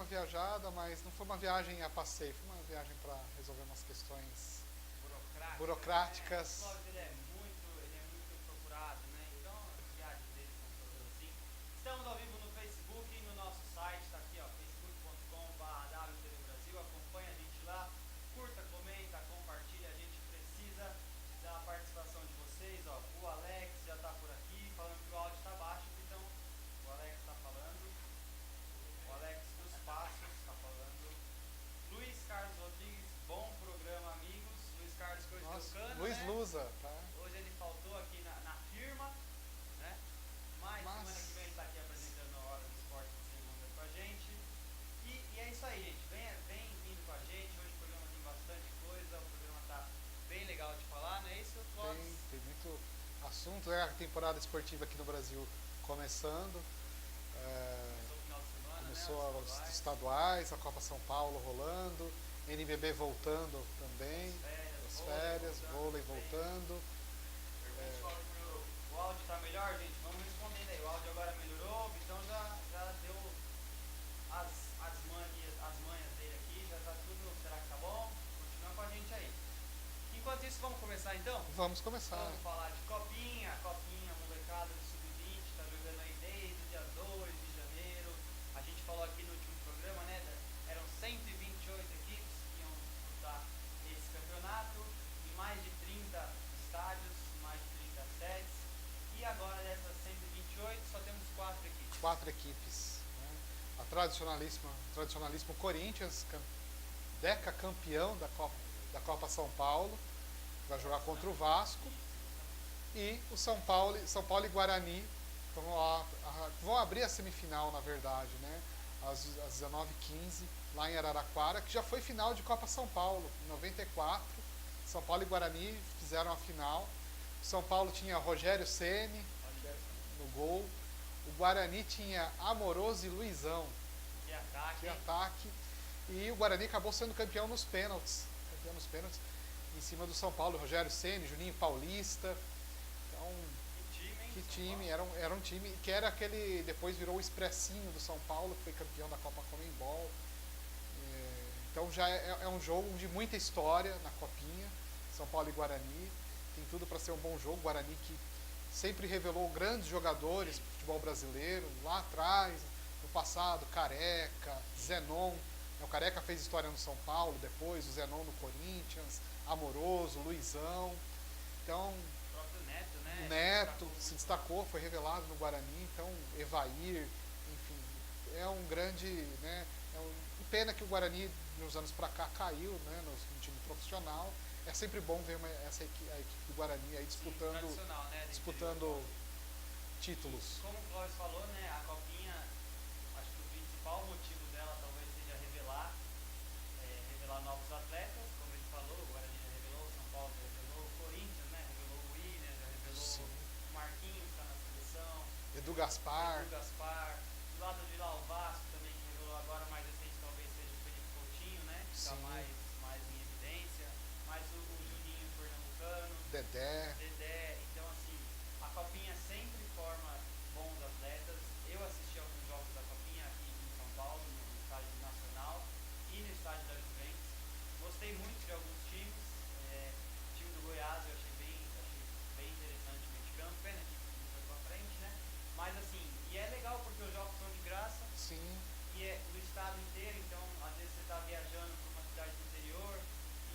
viajada, mas não foi uma viagem a passeio, foi uma viagem para resolver umas questões O burocráticas. Clóvis ele é muito procurado, né? Então as viagens dele são todas assim. Estamos ao vivo no Facebook e no nosso site, tá aqui, ó, facebook.com/WTV Brasil. Acompanha a gente lá, curta, comenta, compartilha. A gente precisa da participação de vocês, ó. O Alex já tá por aqui, falando que o áudio tá baixo, então o Alex tá falando. O Alex dos Passos está falando. Luiz Carlos Rodrigues, bom programa, amigos. Luiz Carlos que hoje Nossa, deu cano, Luiz né? Lusa, tá? Hoje ele faltou aqui na firma, né? Mas semana que vem ele está aqui apresentando a Hora do Esporte de segunda com a gente. E é isso aí, gente. Vem vindo com a gente. Hoje o programa tem bastante coisa. O programa tá bem legal de falar, não é isso, Clóvis? Tem muito assunto, né? A temporada esportiva aqui no Brasil começando. Começou o final de semana, Começou né? os estaduais, a Copa São Paulo rolando, NBB voltando também, as férias, vôlei voltando. O áudio tá melhor, gente? Vamos respondendo aí. O áudio agora melhorou, o Vitão já deu as manhas dele aqui, já tá tudo. Será que tá bom? Continua com a gente aí. Enquanto isso, vamos começar então? Vamos começar. Vamos falar de copinha, molecada do sub-20, tá jogando aí desde o dia 2 de janeiro. A gente falou aqui no último programa, né? Eram 128 equipes que iam disputar esse campeonato, em mais de 30 estádios, mais de 30 sedes. E agora dessas 128 só temos 4 equipes. 4 equipes. Né? A tradicionalíssimo Corinthians, decacampeão da Copa São Paulo, vai jogar contra o Vasco. E o São Paulo e Guarani vão abrir a semifinal, na verdade, né? Às 19h15, lá em Araraquara, que já foi final de Copa São Paulo, em 94. São Paulo e Guarani fizeram a final. O São Paulo tinha Rogério Ceni no gol. O Guarani tinha Amoroso e Luizão. Que ataque. E o Guarani acabou sendo campeão nos pênaltis. Em cima do São Paulo, Rogério Ceni, Juninho Paulista. Então, que time, era um time que era aquele, depois virou o Expressinho do São Paulo, que foi campeão da Copa Comembol. Então já é um jogo de muita história na Copinha, São Paulo e Guarani. Tem tudo para ser um bom jogo. Guarani que sempre revelou grandes jogadores do futebol brasileiro, lá atrás, no passado, Careca, Zenon. O Careca fez história no São Paulo, depois o Zenon no Corinthians, Amoroso, Luizão. Então, o próprio Neto, né? O Neto se destacou, foi revelado no Guarani. Então, Evair, enfim, é um grande, né? Pena que o Guarani, nos anos para cá, caiu, né, no time profissional. É sempre bom ver a equipe do Guarani aí disputando, né, disputando títulos. Como o Clóvis falou, né, a Copinha, acho que o principal motivo dela talvez seja revelar novos atletas, como ele falou. O Guarani já revelou, o São Paulo já revelou, o Corinthians, né, revelou o William, já revelou o Marquinhos, está na seleção. Edu Gaspar. Do lado de lá, o Vasco também, que revelou agora, mais recente talvez seja o Felipe Coutinho, né, que está mais em evidência. Mas o Juninho Pernambucano, Dedé. Então, assim, a Copinha sempre forma bons atletas. Eu assisti alguns jogos da Copinha aqui em São Paulo, no estádio Nacional e no estádio da Juventus. Gostei muito de alguns times. O time do Goiás eu achei bem interessante o meio de campo. Pena que não foi pra frente, né? Mas, assim, e é legal porque os jogos são de graça. Sim. E é no estado inteiro, então às vezes você está viajando para uma cidade do interior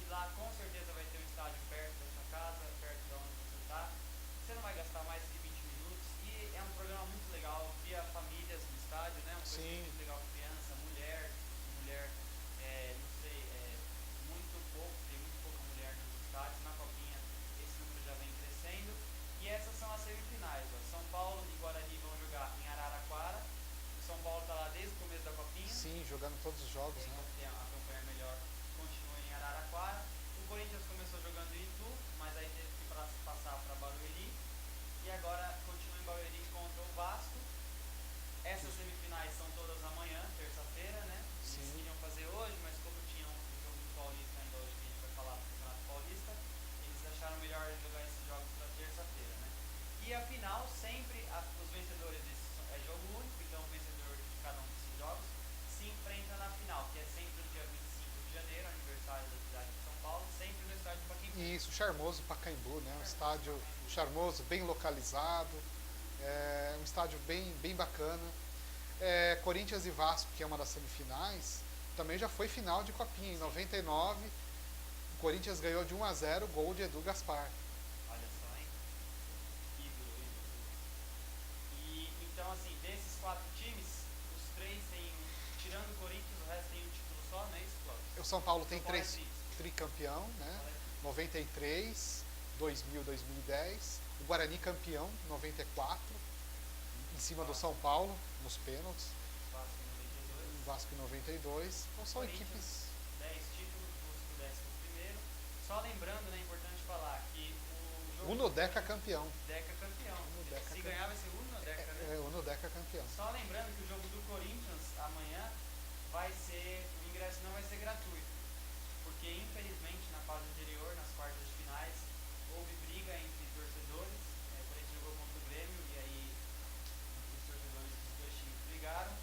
e lá com certeza vai ter um estádio perto da sua casa, perto de onde você está. Você não vai gastar mais que 20 minutos e é um programa muito legal. Via famílias no estádio, né? Uma coisa muito legal, criança, mulher, não sei, muito pouco charmoso Pacaembu, né? Um estádio charmoso, bem localizado, um estádio bem bacana. Corinthians e Vasco, que é uma das semifinais, também já foi final de Copinha. Em 99, o Corinthians ganhou de 1-0, gol de Edu Gaspar. Olha só, hein? Ídolo. E, então, assim, desses 4 times, os 3 têm, tirando o Corinthians, o resto tem um título só, não é isso, Cláudio? O São Paulo tem São Paulo 3 tricampeão, né? 93, 2000, 2010. O Guarani campeão, 94, em cima do São Paulo, nos pênaltis. Vasco em 92. Então são equipes... 10 títulos, Busco 11º. Só lembrando, né, é importante falar que o jogo... Unodeca campeão. Deca campeão. Se ganhar vai ser Unodeca, né? Unodeca campeão. Só lembrando que o jogo do Corinthians amanhã vai ser... O ingresso não vai ser gratuito. Porque, infelizmente, na fase anterior, nas quartas de finais, houve briga entre torcedores. O Corinthians jogou contra o Grêmio e aí os torcedores dos 2 times brigaram.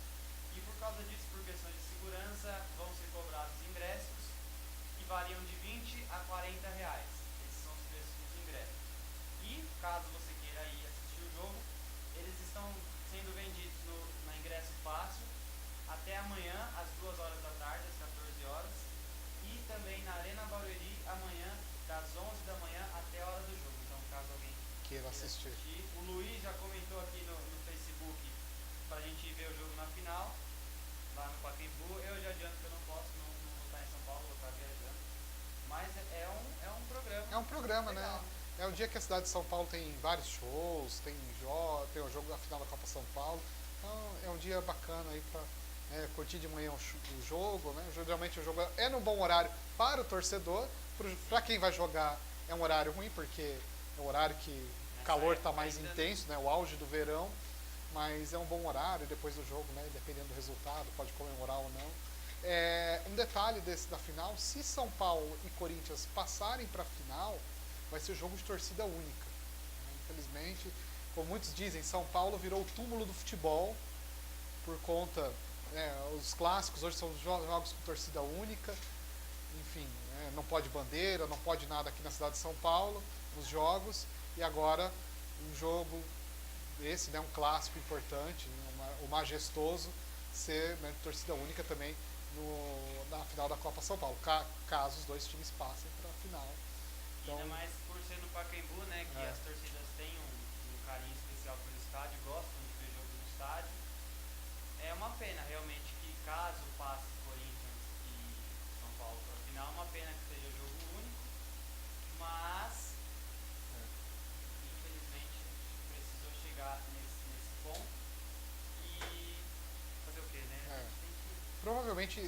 E por causa disso, por questões de segurança, vão ser cobrados ingressos que variam de 20 a 40 reais. Esses são os preços dos ingressos. E, caso você queira ir assistir o jogo, eles estão sendo vendidos na Ingresso Fácil até amanhã, às 2 horas da tarde, às 14 horas. E também na Arena Barueri, amanhã, das 11 da manhã até a hora do jogo. Então, caso alguém queira assistir. O Luiz já comentou aqui no Facebook pra gente ver o jogo na final, lá no Pacaembu. Eu já adianto que eu não posso, não vou estar em São Paulo, vou estar viajando. Mas é um programa. É um programa, legal, né? É um dia que a cidade de São Paulo tem vários shows, tem o jogo da final da Copa São Paulo. Então é um dia bacana aí para curtir de manhã o jogo, né? Geralmente o jogo é num bom horário para o torcedor. Para quem vai jogar é um horário ruim, porque é um horário que o calor está mais intenso, né? O auge do verão. Mas é um bom horário depois do jogo, né? Dependendo do resultado, pode comemorar ou não. Um detalhe da final: se São Paulo e Corinthians passarem para a final, vai ser jogo de torcida única. Infelizmente, como muitos dizem, São Paulo virou o túmulo do futebol por conta, os clássicos hoje são jogos com torcida única. Enfim, não pode bandeira, não pode nada aqui na cidade de São Paulo nos jogos. E agora um jogo esse, né, um clássico importante, o majestoso, ser, né, de torcida única também na final da Copa São Paulo, caso os 2 times passem para a final. Então, ainda mais por ser no Pacaembu, né, que as torcidas têm um carinho especial pelo estádio, gostam de ver jogo no estádio. É uma pena realmente que, caso passe Corinthians e São Paulo para a final, é uma pena que seja jogo único, mas infelizmente precisou chegar nesse ponto e fazer o quê, né? Provavelmente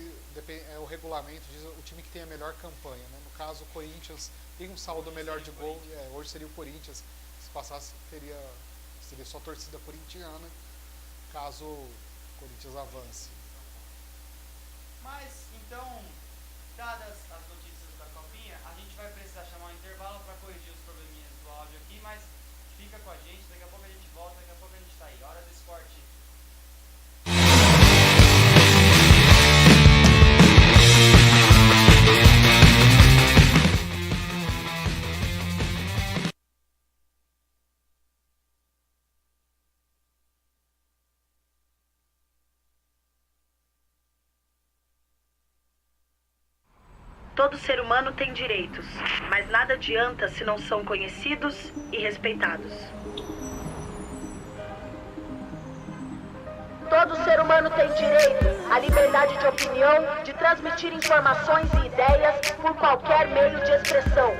o regulamento diz o time que tem a melhor campanha, né? No caso, o Corinthians tem um saldo melhor de gol. Hoje seria o Corinthians. Se passasse, seria só torcida corintiana, caso o Corinthians avance. Mas, então, dadas as notícias da Copinha, a gente vai precisar chamar um intervalo para corrigir os probleminhas do áudio aqui, mas fica com a gente, daqui a pouco a gente volta, daqui a pouco a gente tá aí. Hora do esporte. Todo ser humano tem direitos, mas nada adianta se não são conhecidos e respeitados. Todo ser humano tem direito à liberdade de opinião, de transmitir informações e ideias por qualquer meio de expressão.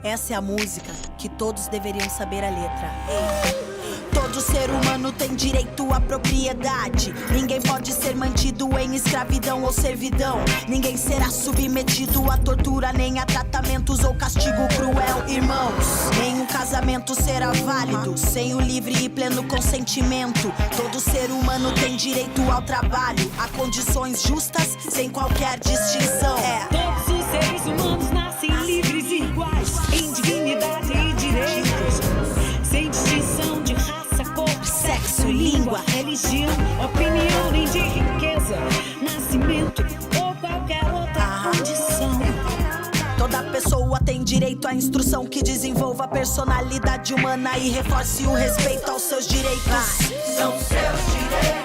Essa é a música que todos deveriam saber a letra. Ei. Todo ser humano tem direito à propriedade. Ninguém pode ser mantido em escravidão ou servidão. Ninguém será submetido a tortura, nem a tratamentos ou castigo cruel. Irmãos, nenhum casamento será válido sem o livre e pleno consentimento. Todo ser humano tem direito ao trabalho, a condições justas, sem qualquer distinção. Todos os seres humanos nascem livres e iguais, em dignidade e direitos, sem distinção de raça, cor, sexo, língua, religião, opinião, nem de riqueza, nascimento ou qualquer outra condição. Toda pessoa tem direito à instrução que desenvolva a personalidade humana e reforce o respeito aos seus direitos. São seus direitos.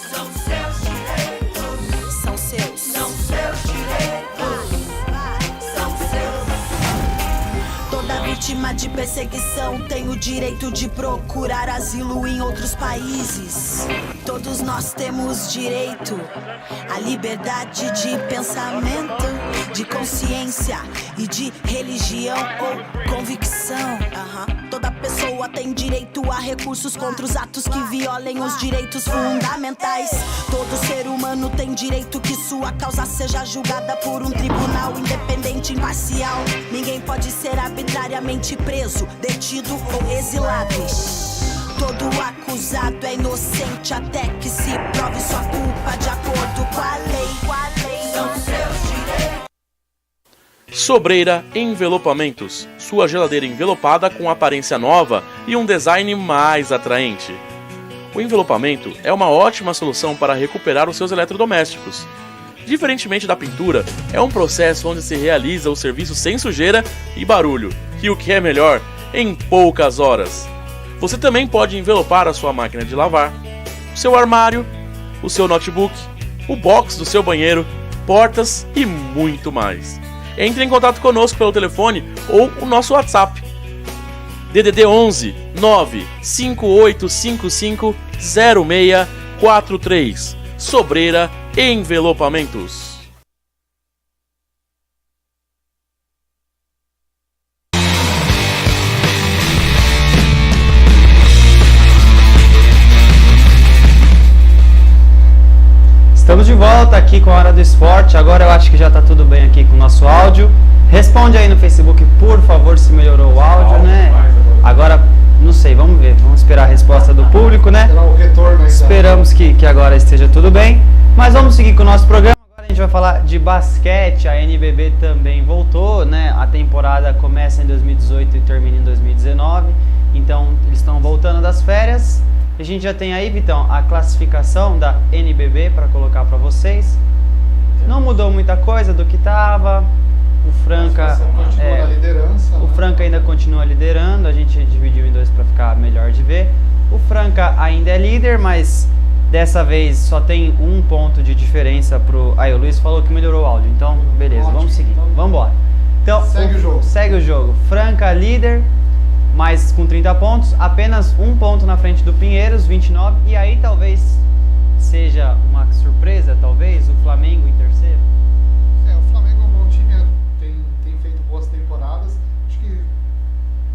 São seus direitos. São seus. São seus direitos. São seus. Toda vítima de perseguição tem o direito de procurar asilo em outros países. Todos nós temos direito à liberdade de pensamento, de consciência e de religião ou convicção. Toda pessoa tem direito a recursos contra os atos que violem os direitos fundamentais. Todo ser humano tem direito que sua causa seja julgada por um tribunal independente e imparcial. Ninguém pode ser arbitrariamente preso, detido ou exilado. Todo acusado é inocente até que se prove sua culpa de acordo com a lei. São seus direitos. Sobreira Envelopamentos, sua geladeira envelopada com aparência nova e um design mais atraente. O envelopamento é uma ótima solução para recuperar os seus eletrodomésticos. Diferentemente da pintura, é um processo onde se realiza o serviço sem sujeira e barulho, e o que é melhor, em poucas horas. Você também pode envelopar a sua máquina de lavar, o seu armário, o seu notebook, o box do seu banheiro, portas e muito mais. Entre em contato conosco pelo telefone ou o nosso WhatsApp. DDD 11 95855 0643. Sobreira Envelopamentos. Estamos de volta aqui com a Hora do Esporte. Agora eu acho que já está tudo bem aqui com o nosso áudio. Responde aí no Facebook, por favor, se melhorou o áudio, né? Agora, não sei, vamos ver. Vamos esperar a resposta do público, né? Esperamos que agora esteja tudo bem. Mas vamos seguir com o nosso programa. Agora a gente vai falar de basquete. A NBB também voltou, né? A temporada começa em 2018 e termina em 2019. Então, eles estão voltando das férias. A gente já tem aí, Vitão, a classificação da NBB para colocar para vocês. Não mudou muita coisa do que estava. O Franca continua na liderança. O Franca ainda continua liderando. A gente dividiu em dois para ficar melhor de ver. O Franca ainda é líder, mas dessa vez só tem um ponto de diferença pro... Aí o Luiz falou que melhorou o áudio. Então, beleza, ótimo. Vamos seguir. Vamos embora. Então, Segue o jogo. Segue o jogo. Franca líder, mas com 30 pontos, apenas um ponto na frente do Pinheiros, 29, e aí talvez seja uma surpresa, talvez, o Flamengo em terceiro. O Flamengo é um bom time, tem feito boas temporadas, acho que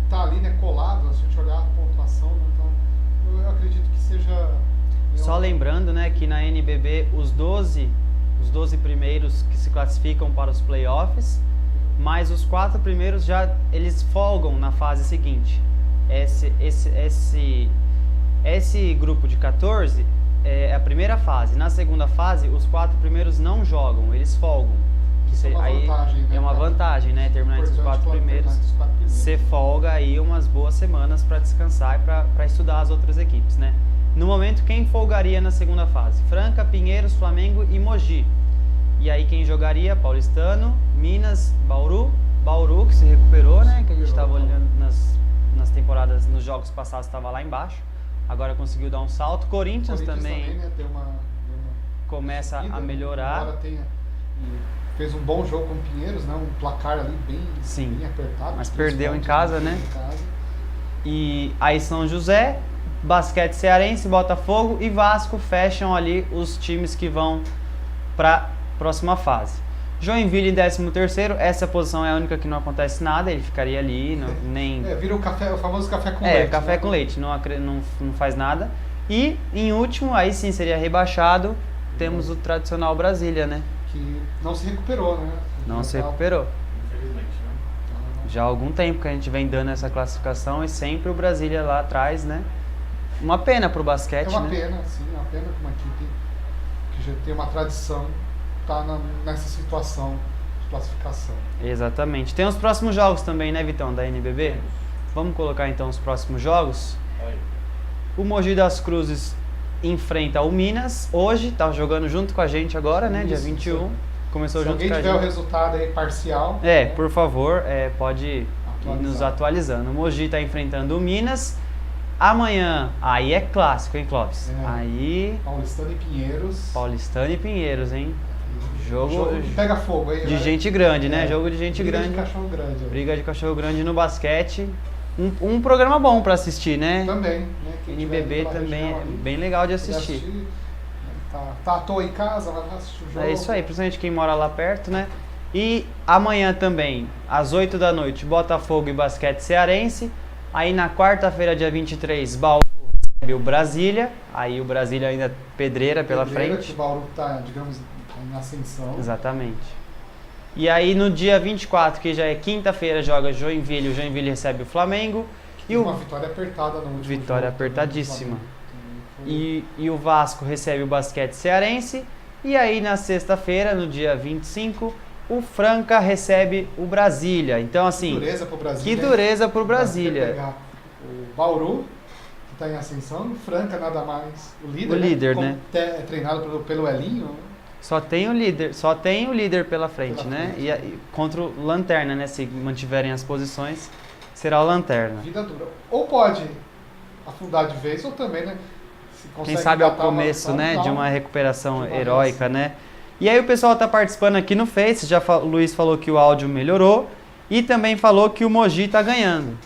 tá ali, né, colado, se a gente olhar a pontuação, né, então eu acredito que seja... Só lembrando, né, que na NBB os 12 primeiros que se classificam para os playoffs, mas os 4 primeiros eles folgam na fase seguinte. Esse grupo de 14 é a primeira fase. Na segunda fase, os 4 primeiros não jogam, eles folgam. Isso é uma vantagem, né? É uma vantagem, né? Terminar entre os 4 primeiros. Você folga aí umas boas semanas para descansar e para estudar as outras equipes, né? No momento, quem folgaria na segunda fase? Franca, Pinheiros, Flamengo e Mogi. E aí quem jogaria? Paulistano, Minas, Bauru que se recuperou, né? Que a gente estava olhando nas temporadas, nos jogos passados estava lá embaixo. Agora conseguiu dar um salto. Corinthians também né, começa a melhorar. Agora fez um bom jogo com o Pinheiros, né? Um placar ali bem apertado. Mas perdeu em casa, né? E aí São José, Basquete Cearense, Botafogo e Vasco fecham ali os times que vão para próxima fase. Joinville em 13º, essa posição é a única que não acontece nada, ele ficaria ali, vira o famoso café com leite. Café com leite, não faz nada. E em último, aí sim seria rebaixado, temos o tradicional Brasília, né? Que não se recuperou, né? Não se recuperou. Infelizmente, né? Já há algum tempo que a gente vem dando essa classificação e sempre o Brasília lá atrás, né? Uma pena pro basquete, né? É uma pena, sim, uma pena que uma equipe que já tem uma tradição tá nessa situação de classificação. Exatamente. Tem os próximos jogos também, né, Vitão, da NBB? Vamos colocar então os próximos jogos. O Mogi das Cruzes enfrenta o Minas hoje, tá jogando junto com a gente agora, né, dia 21. começou Se junto alguém com a tiver o gente. resultado aí parcial, Por favor, pode ir nos atualizando. O Mogi está enfrentando o Minas. Amanhã, aí é clássico, hein, Clóvis? Aí, Paulistano e Pinheiros. Paulistano e Pinheiros, hein? Jogo que pega fogo aí. De gente grande, né? É. Jogo de gente Briga grande. de cachorro grande. Briga de cachorro grande no basquete. Um programa bom pra assistir, né? Também, né? Quem tiver NBB pela também região é ali, bem legal de quiser assistir. Tá à toa em casa, vai lá assistir o jogo. É isso aí, principalmente quem mora lá perto, né? E amanhã também, às 8 da noite, Botafogo e Basquete Cearense. Aí na quarta-feira, dia 23, Bauru recebe o Brasília. Aí o Brasília ainda pedreira pela frente. Que o Bauru tá, digamos, em ascensão. Exatamente. E aí no dia 24, que já é quinta-feira, joga Joinville. O Joinville recebe o Flamengo. E Uma vitória apertada no último Vitória jogo, apertadíssima. Foi- E o Vasco recebe o Basquete Cearense. E aí na sexta-feira, no dia 25, o Franca recebe o Brasília. Então assim, Que dureza pro Brasília. que hein? dureza pro O Brasília Brasília. pegar o Bauru, que está em ascensão, o Franca nada mais. O líder, O líder, Como né? É treinado pelo Elinho. Só tem o líder pela frente, né? E contra o Lanterna, né? Se mantiverem as posições, será o Lanterna. Vida dura. Ou pode afundar de vez, ou também, né? Se Quem consegue sabe ao engatar uma começo, vitória, né, dá de uma um- recuperação de uma heróica, né? E aí o pessoal tá participando aqui no Face, o Luiz falou que o áudio melhorou e também falou que o Mogi tá ganhando.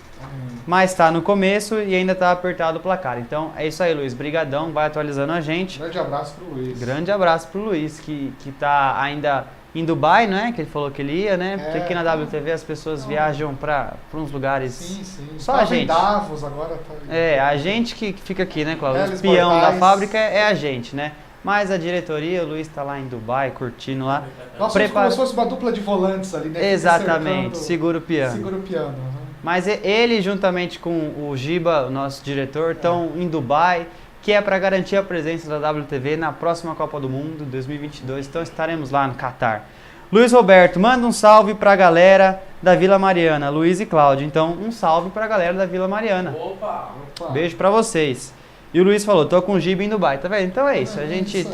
Mas tá no começo e ainda tá apertado o placar. Então é isso aí, Luiz. Brigadão, vai atualizando a gente. Grande abraço pro Luiz. Grande abraço pro Luiz, que tá ainda em Dubai, não é? Que ele falou que ele ia, né? Porque aqui na WTV as pessoas viajam pra uns lugares... Sim. Só Tava a gente. Em Davos, agora tá... A gente que fica aqui, né, Cláudio? O Eles espião da mortais. fábrica é a gente, né? Mas a diretoria, o Luiz tá lá em Dubai, curtindo lá. Nós somos como se fosse uma dupla de volantes ali, né? Fica Exatamente, cercando- segura o piano. Segura o piano. Uhum. Mas ele, juntamente com o Giba, o nosso diretor, estão em Dubai, que é para garantir a presença da WTV na próxima Copa do Mundo 2022. Então estaremos lá no Catar. Luiz Roberto, manda um salve para a galera da Vila Mariana, Luiz e Cláudio. Então, um salve para a galera da Vila Mariana. Opa. Beijo para vocês. E o Luiz falou, tô com o Giba em Dubai, tá vendo? Então é isso, a É gente isso,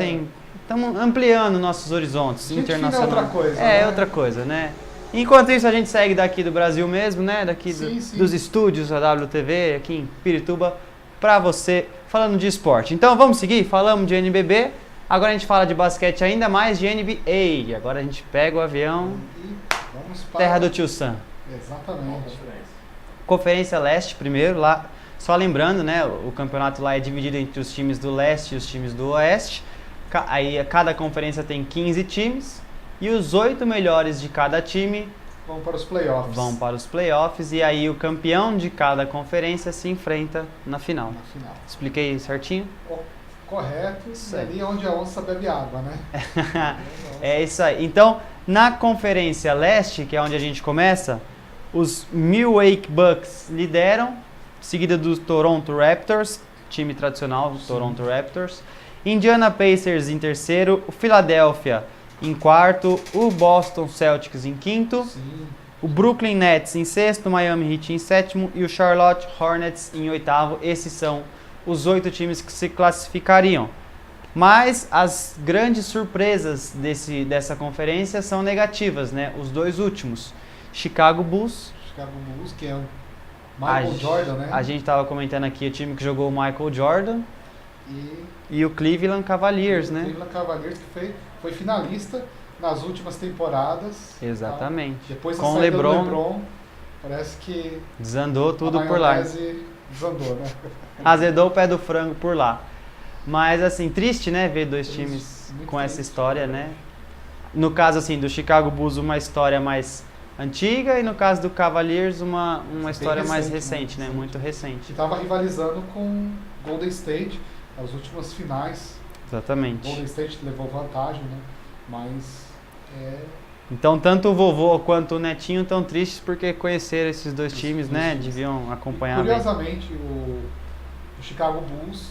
estamos ampliando nossos horizontes Gente fina é internacionais. outra coisa, É, né? outra coisa, né? Enquanto isso, a gente segue daqui do Brasil mesmo, né? Daqui Sim. dos estúdios da WTV, aqui em Pirituba, pra você, falando de esporte. Então, vamos seguir? Falamos de NBB, agora a gente fala de basquete ainda mais de NBA. Agora a gente pega o avião, E vamos para... terra do Tio Sam. Exatamente. Conferência Leste primeiro, lá, só lembrando, né, o campeonato lá é dividido entre os times do Leste e os times do Oeste. Aí cada conferência tem 15 times e os 8 melhores de cada time Vamos para os playoffs. vão para os playoffs e aí o campeão de cada conferência se enfrenta na final. Na final. Expliquei certinho? Correto. Isso E aí. ali onde a onça bebe água, né? É isso aí. Então, na Conferência Leste, que é onde a gente começa, os Milwaukee Bucks lideram, seguida do Toronto Raptors, time tradicional do Toronto Raptors. Indiana Pacers em terceiro, o Philadelphia em quarto, o Boston Celtics em quinto, Sim. o Brooklyn Nets em sexto, o Miami Heat em sétimo e o Charlotte Hornets em oitavo. Esses são os 8 times que se classificariam. Mas as grandes surpresas dessa conferência são negativas, né? Os 2 últimos. Chicago Bulls. Chicago Bulls, que é o Michael Jordan, né? A gente estava comentando aqui o time que jogou o Michael Jordan e o Cleveland Cavaliers, o né? Cleveland Cavaliers, que foi finalista nas últimas temporadas. Exatamente. Tá? Depois da Com o saída do LeBron, LeBron, parece que desandou tudo a por lá. maionese desandou, né? Azedou o pé do frango por lá. Mas assim, triste, né, ver 2 Triste, times muito com essa triste. história, né? No caso assim do Chicago Bulls uma história mais antiga e no caso do Cavaliers uma história mais recente, né? Muito recente. Que estava rivalizando com Golden State nas últimas finais. Exatamente. Golden State levou vantagem, né? Mas Então tanto o vovô quanto o netinho estão tristes porque conheceram esses 2 times, né? Deviam acompanhar bem. curiosamente o Chicago Bulls,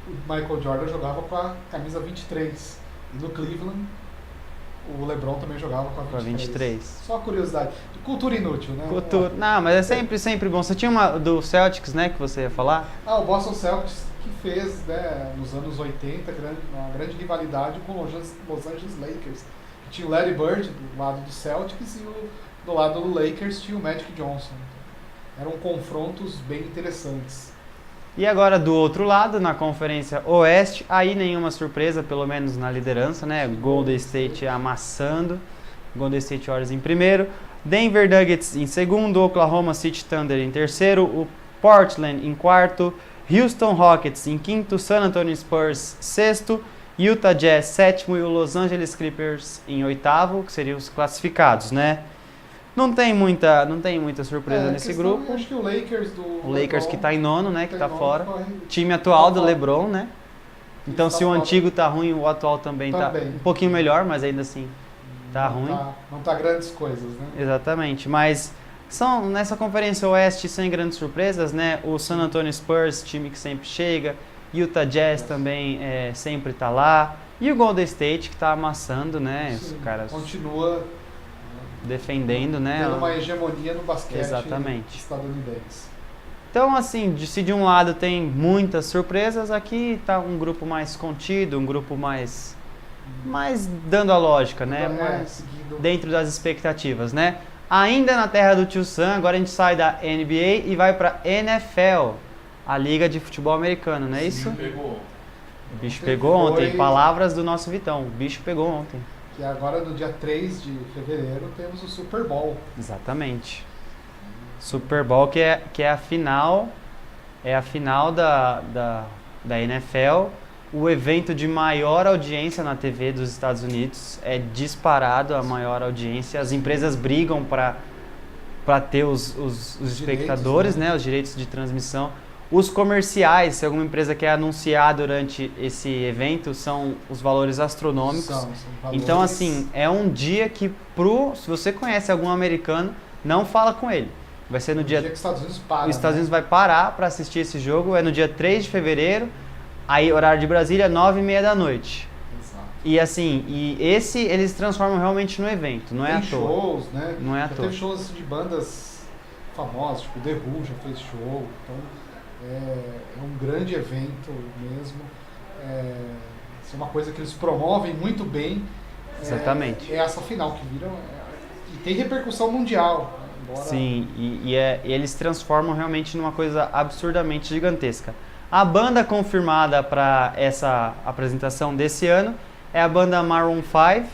o Michael Jordan jogava com a camisa 23 e no Cleveland o LeBron também jogava com a 23. Só uma curiosidade, cultura inútil, né? Cultura. Não, mas é sempre bom. Você tinha uma do Celtics, né, que você ia falar? O Boston Celtics que fez, né, nos anos 80 uma grande rivalidade com o Los Angeles Lakers. Tinha o Larry Bird do lado do Celtics e do lado do Lakers tinha o Magic Johnson. Eram confrontos bem interessantes. E agora do outro lado, na Conferência Oeste, aí nenhuma surpresa, pelo menos na liderança, né? Golden State amassando, Golden State Warriors em primeiro, Denver Nuggets em segundo, Oklahoma City Thunder em terceiro, o Portland em quarto, Houston Rockets em quinto, San Antonio Spurs sexto, Utah Jazz sétimo e o Los Angeles Clippers em oitavo, que seriam os classificados, né? Não tem muita surpresa nesse grupo. Acho que o Lakers O Lakers que tá em nono, né? Que tá fora. Corre. Time atual do LeBron, né? Então Tá se o fora. antigo tá ruim, o atual também tá Também. um pouquinho melhor, mas ainda assim tá ruim. Não tá grandes coisas, né? Exatamente, mas são nessa Conferência Oeste sem grandes surpresas, né? O San Antonio Spurs, time que sempre chega, Utah Jazz também sempre tá lá, e o Golden State que tá amassando, né? Sim, Os caras continua defendendo, né? tendo uma hegemonia no basquete Exatamente. estadunidense. Então, assim, se de um lado tem muitas surpresas, aqui tá um grupo mais contido, um grupo mais dando a lógica, né? Mais seguindo. dentro das expectativas, né? Ainda na terra do Tio Sam, agora a gente sai da NBA e vai pra NFL, a Liga de Futebol Americano, não é isso? Pegou. O bicho pegou ontem, palavras do nosso Vitão, o bicho pegou ontem. Que agora no dia 3 de fevereiro temos o Super Bowl. Exatamente. Super Bowl que é a final da NFL, o evento de maior audiência na TV dos Estados Unidos, é disparado a maior audiência, as empresas brigam para ter os espectadores, né, os direitos de transmissão. Os comerciais, se alguma empresa quer anunciar durante esse evento, são os valores astronômicos. São valores. Então, assim, é um dia que se você conhece algum americano, não fala com ele. Vai ser no dia que os Estados Unidos param. Os Estados Unidos vai parar para assistir esse jogo, é no dia 3 de fevereiro, aí horário de Brasília, 9h30 da noite. Exato. E assim, eles transformam realmente no evento, não é à Tem toa. shows, né? Não é à já toa. teve shows assim, de bandas famosas, tipo The Who já fez show, então é um grande evento mesmo. Isso é uma coisa que eles promovem muito bem. Exatamente. É essa final que viram e tem repercussão mundial. Embora... Sim, e eles transformam realmente numa coisa absurdamente gigantesca. A banda confirmada para essa apresentação desse ano é a banda Maroon 5,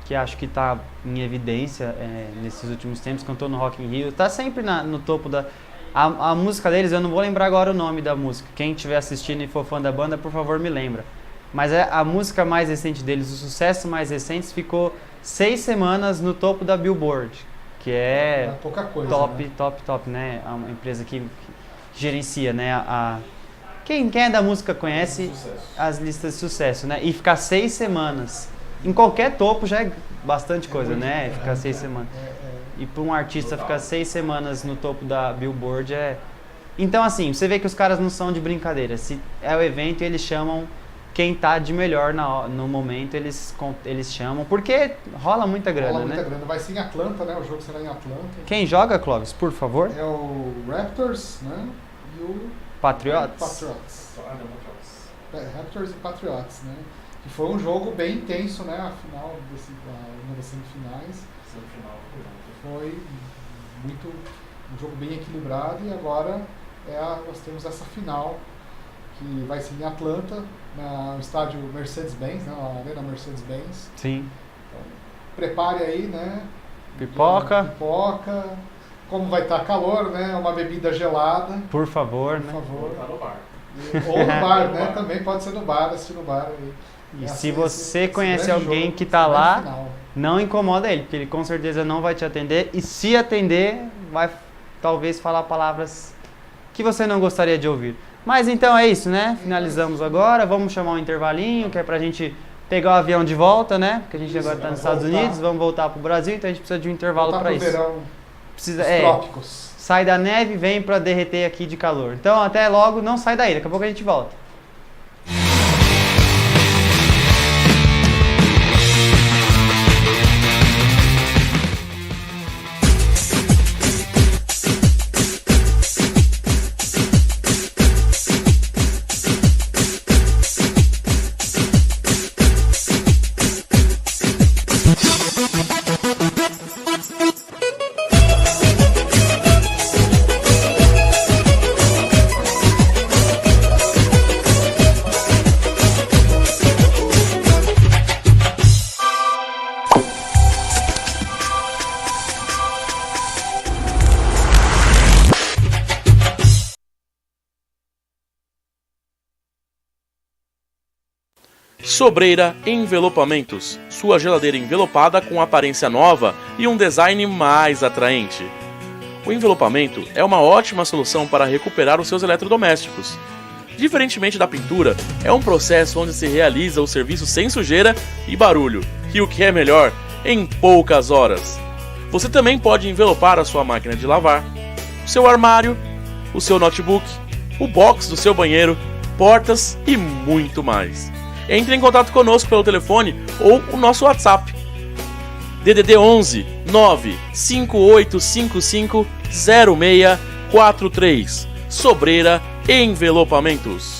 que acho que está em evidência nesses últimos tempos, cantou no Rock in Rio, está sempre no topo da... A música deles, eu não vou lembrar agora o nome da música, quem estiver assistindo e for fã da banda, por favor me lembra. Mas a música mais recente deles, o sucesso mais recente, ficou 6 semanas no topo da Billboard, que é pouca coisa, top, né? top, né? É uma empresa que gerencia, né? Quem é da música conhece as listas de sucesso, né? E ficar 6 semanas em qualquer topo já é bastante coisa, né? Ficar 6 semanas. E para um artista ficar 6 semanas no topo da Billboard Então, assim, você vê que os caras não são de brincadeira. Se é o evento, eles chamam quem tá de melhor no momento, eles chamam, porque rola muita grana, Rola muita né? grana. Vai ser em Atlanta, né? O jogo será em Atlanta. Quem joga, Clóvis, por favor? É o Raptors, né? E o Patriots. Raptors e Patriots, né? Que foi um jogo bem intenso, né? A final uma das semifinais. Foi um jogo bem equilibrado e agora nós temos essa final que vai ser em Atlanta, no estádio Mercedes-Benz, né? Na Arena Mercedes-Benz. Sim. Então, prepare aí, né? Pipoca. Como vai estar calor, né? Uma bebida gelada. Por favor, Por né? favor. Tá no bar. Ou no bar, né? Também pode ser no bar, assistir no bar aí. E se você conhece grande alguém jogo, que tá grande lá, final. não incomoda ele, porque ele com certeza não vai te atender. E se atender, vai talvez falar palavras que você não gostaria de ouvir. Mas então é isso, né? Finalizamos agora. Vamos chamar um intervalinho, que é pra gente pegar o avião de volta, né? Porque a gente agora tá nos Estados Unidos, vamos voltar pro Brasil, então a gente precisa de um intervalo para isso. Verão, Precisa, trópicos. sai da neve e vem pra derreter aqui de calor. Então até logo, não sai daí, daqui a pouco a gente volta. Sobreira Envelopamentos, sua geladeira envelopada com aparência nova e um design mais atraente. O envelopamento é uma ótima solução para recuperar os seus eletrodomésticos. Diferentemente da pintura, é um processo onde se realiza o serviço sem sujeira e barulho, e o que é melhor, em poucas horas. Você também pode envelopar a sua máquina de lavar, o seu armário, o seu notebook, o box do seu banheiro, portas e muito mais. Entre em contato conosco pelo telefone ou o nosso WhatsApp. DDD 11 95855 0643. Sobreira Envelopamentos.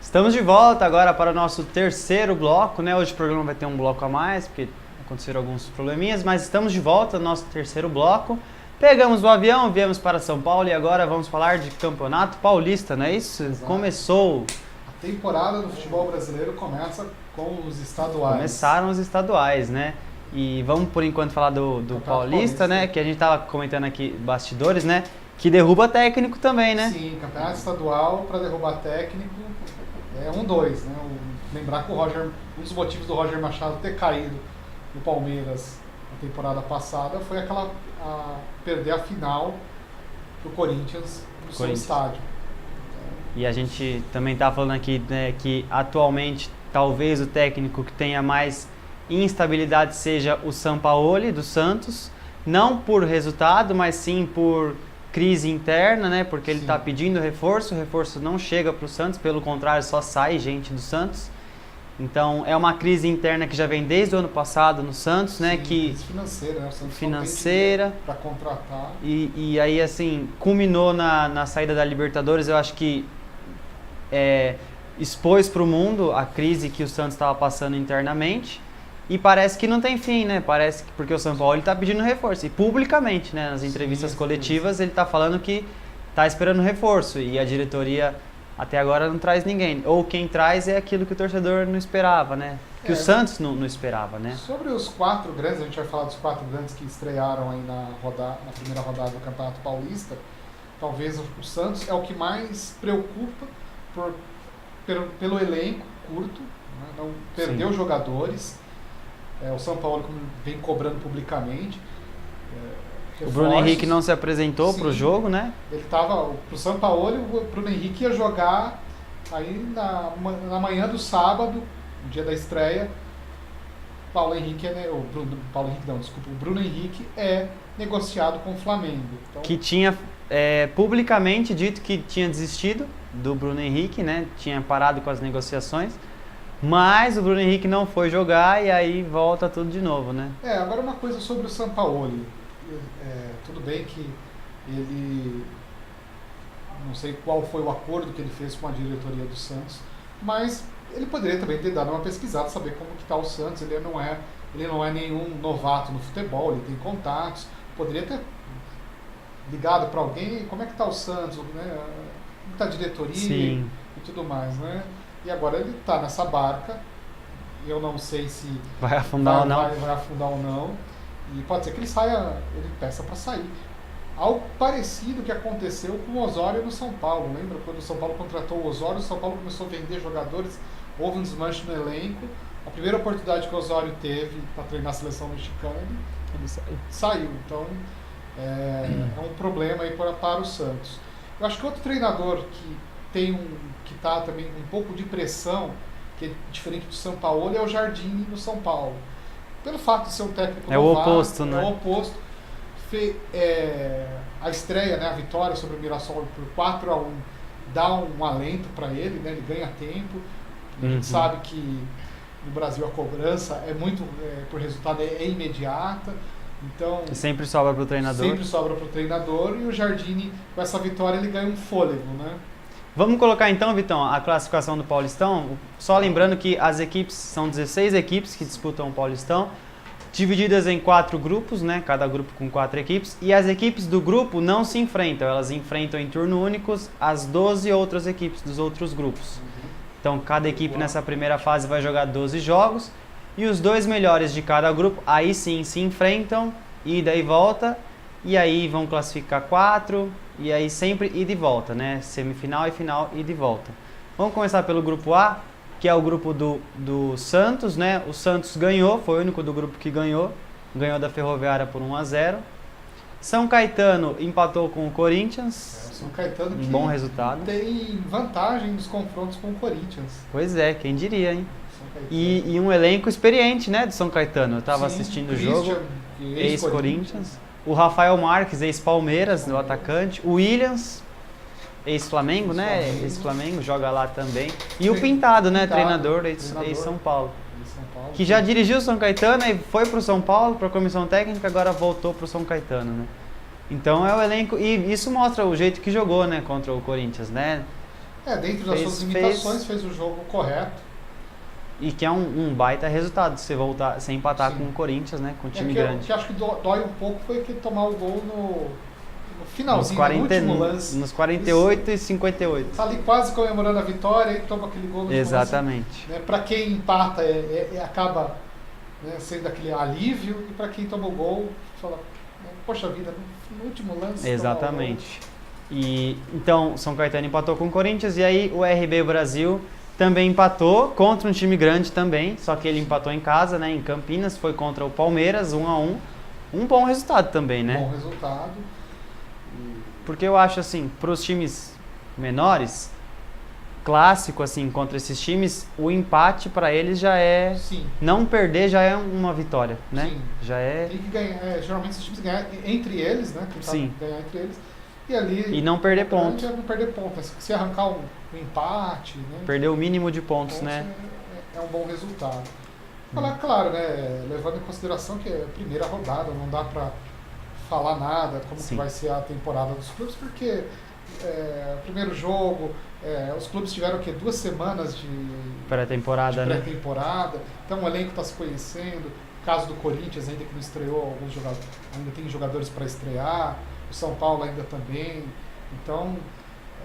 Estamos de volta agora para o nosso terceiro bloco, né? Hoje o programa vai ter um bloco a mais, porque aconteceram alguns probleminhas, mas estamos de volta no nosso terceiro bloco. Pegamos o avião, viemos para São Paulo e agora vamos falar de Campeonato Paulista, não é isso? Exato. Começou. A temporada do futebol brasileiro começa com os estaduais. Começaram os estaduais, né? E vamos por enquanto falar do Paulista, né? Que a gente estava comentando aqui, bastidores, né? Que derruba técnico também, né? Sim, campeonato estadual para derrubar técnico é 1-2, né? Lembrar que um dos motivos do Roger Machado ter caído no Palmeiras na temporada passada foi perder a final pro Corinthians no seu estádio. E a gente também tá falando aqui, né, que atualmente talvez o técnico que tenha mais instabilidade seja o Sampaoli do Santos, não por resultado, mas sim por crise interna, né? Porque ele está pedindo reforço, o reforço não chega para o Santos, pelo contrário, só sai gente do Santos. Então é uma crise interna que já vem desde o ano passado no Santos, né? Sim, que crise financeira, né? O Santos financeira para contratar. E aí assim culminou na saída da Libertadores. Eu acho que expôs para o mundo a crise que o Santos estava passando internamente. E parece que não tem fim, né? Parece que porque o São Paulo está pedindo reforço. E publicamente, né? Nas entrevistas coletivas, ele está falando que está esperando reforço. E a diretoria até agora não traz ninguém. Ou quem traz é aquilo que o torcedor não esperava, né? Que o Santos não esperava, né? Sobre os 4 grandes, a gente vai falar dos 4 grandes que estrearam aí na primeira rodada do Campeonato Paulista. Talvez o Santos é o que mais preocupa pelo elenco curto, né? Não perdeu jogadores. O São Paulo vem cobrando publicamente. O Bruno Henrique não se apresentou para o jogo, né? Ele estava pro São Paulo e o Bruno Henrique ia jogar aí na manhã do sábado, no dia da estreia. O Bruno Henrique é negociado com o Flamengo. Então, que tinha publicamente dito que tinha desistido do Bruno Henrique, né? Tinha parado com as negociações. Mas o Bruno Henrique não foi jogar e aí volta tudo de novo, né? Agora uma coisa sobre o Sampaoli. Tudo bem que ele... Não sei qual foi o acordo que ele fez com a diretoria do Santos, mas ele poderia também ter dado uma pesquisada, saber como que está o Santos. Ele não é nenhum novato no futebol, ele tem contatos. Poderia ter ligado para alguém, como é que está o Santos, né? Como está a diretoria. Sim. E tudo mais, né? E agora ele está nessa barca, eu não sei se vai afundar ou não. Vai afundar ou não. E pode ser que ele peça para sair. Algo parecido que aconteceu com o Osório no São Paulo. Lembra quando o São Paulo contratou o Osório, o São Paulo começou a vender jogadores, houve um desmanche no elenco. A primeira oportunidade que o Osório teve para treinar a seleção mexicana, ele saiu. Então é um problema aí para o Santos. Eu acho que outro treinador que está também com um pouco de pressão, que é diferente do São Paulo, é o Jardine no São Paulo. Pelo fato de ser um técnico novato, o oposto, né? É o oposto. a estreia, né, a vitória sobre o Mirassol por 4-1 dá um alento para ele, né, ele ganha tempo. A gente sabe que no Brasil a cobrança é muito, por resultado, é imediata. Então, E sempre sobra pro treinador. sempre sobra para o treinador, e o Jardine, com essa vitória, ele ganha um fôlego, né? Vamos colocar então, Vitão, a classificação do Paulistão. Só lembrando que as equipes, são 16 equipes que disputam o Paulistão, divididas em 4 grupos, né? Cada grupo com 4 equipes. E as equipes do grupo não se enfrentam, elas enfrentam em turno únicos as 12 outras equipes dos outros grupos. Então cada equipe nessa primeira fase vai jogar 12 jogos. E os 2 melhores de cada grupo, aí sim se enfrentam, ida e volta. E aí vão classificar 4, e aí sempre ida e volta, né? Semifinal e final, ida e volta. Vamos começar pelo grupo A, que é o grupo do Santos, né? O Santos ganhou, foi o único do grupo que ganhou. Ganhou da Ferroviária por 1-0. São Caetano empatou com o Corinthians. São Caetano Um que bom resultado. tem vantagem nos confrontos com o Corinthians. Pois é, quem diria, hein? São Caetano. E um elenco experiente, né, de São Caetano. Eu estava Sim, assistindo o Christian, jogo, que ex-Corinthians. O Rafael Marques, ex-Palmeiras, o atacante. O Williams, ex-Flamengo, né? Ex-Flamengo. Ex-Flamengo, joga lá também. E Sim, o Pintado, né? Pintado, Treinador, treinador. ex-São Paulo. de São Paulo. Que já dirigiu o São Caetano e foi pro São Paulo, pra comissão técnica, agora voltou pro São Caetano, né? Então é o elenco, e isso mostra o jeito que jogou, né, contra o Corinthians, né? Dentro das suas limitações, fez o jogo correto. E que é um baita resultado, você voltar, você empatar Sim. com o Corinthians, né, com um time O grande. que eu acho que dói um pouco foi que tomar o gol no Nos, finalzinho, 40, no último lance. nos 48 e 58. Tá ali quase comemorando a vitória e toma aquele gol no último Exatamente. lance. Né? Para quem empata, acaba, né, sendo aquele alívio, e para quem toma o gol, fala, poxa vida, no último lance. Exatamente. E então São Caetano empatou com o Corinthians, e aí o RB Brasil também empatou contra um time grande também, só que ele empatou em casa, né, em Campinas, foi contra o Palmeiras, 1-1. Um bom resultado também, né? Bom resultado. Porque eu acho assim, para os times menores, clássico assim, contra esses times, o empate para eles já é... Sim. Não perder já é uma vitória, né? Sim. Já é... Tem que ganhar, geralmente esses times ganham entre eles, né? Tentar Sim. ganhar entre eles. E ali... E não perder ponto. Não perder ponto. Se arrancar um empate, né? Perder o mínimo de pontos, né? É um bom resultado. Falar, claro, né? Levando em consideração que é a primeira rodada, não dá para falar nada como que vai ser a temporada dos clubes, porque primeiro jogo, os clubes tiveram o quê? 2 semanas de Pré-temporada, né? pré-temporada, então o elenco está se conhecendo. O caso do Corinthians ainda que não estreou, alguns jogadores, ainda tem jogadores para estrear, o São Paulo ainda também, então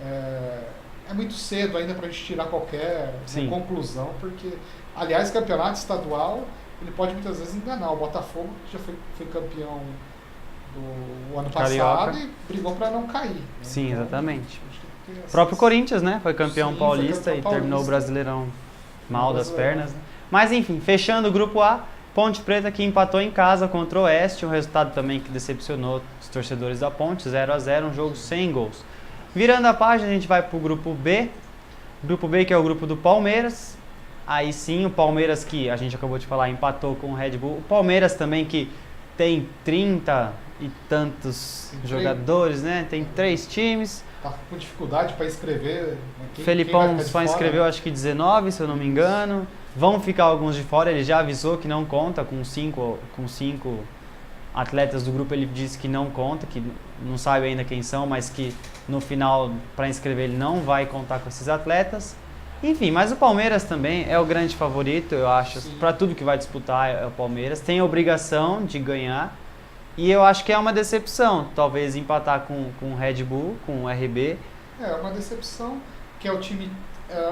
é muito cedo ainda para a gente tirar qualquer conclusão, porque, aliás, campeonato estadual, ele pode muitas vezes enganar. O Botafogo já foi campeão do ano passado e brigou para não cair. Né? Sim, então, exatamente. O próprio Corinthians, né? Foi campeão Sim, paulista foi campeão e terminou o paulista. Brasileirão mal das pernas. Né? Mas enfim, fechando o grupo A, Ponte Preta que empatou em casa contra o Oeste, um resultado também que decepcionou os torcedores da Ponte, 0-0, um jogo sem gols. Virando a página, a gente vai pro grupo B. Grupo B, que é o grupo do Palmeiras. Aí sim, o Palmeiras, que a gente acabou de falar, empatou com o Red Bull. O Palmeiras também, que tem 30 e tantos jogadores, né? Tem 3 times. Tá com dificuldade para escrever. Né? Felipão só inscreveu acho que 19, se eu não me engano. Vão ficar alguns de fora, ele já avisou que não conta com 5 atletas do grupo, ele disse que não conta, que não sabe ainda quem são, mas que no final, para inscrever, ele não vai contar com esses atletas. Enfim, mas o Palmeiras também é o grande favorito, eu acho, para tudo que vai disputar é o Palmeiras. Tem a obrigação de ganhar e eu acho que é uma decepção, talvez empatar com o Red Bull, com o RB. É uma decepção, que é o time...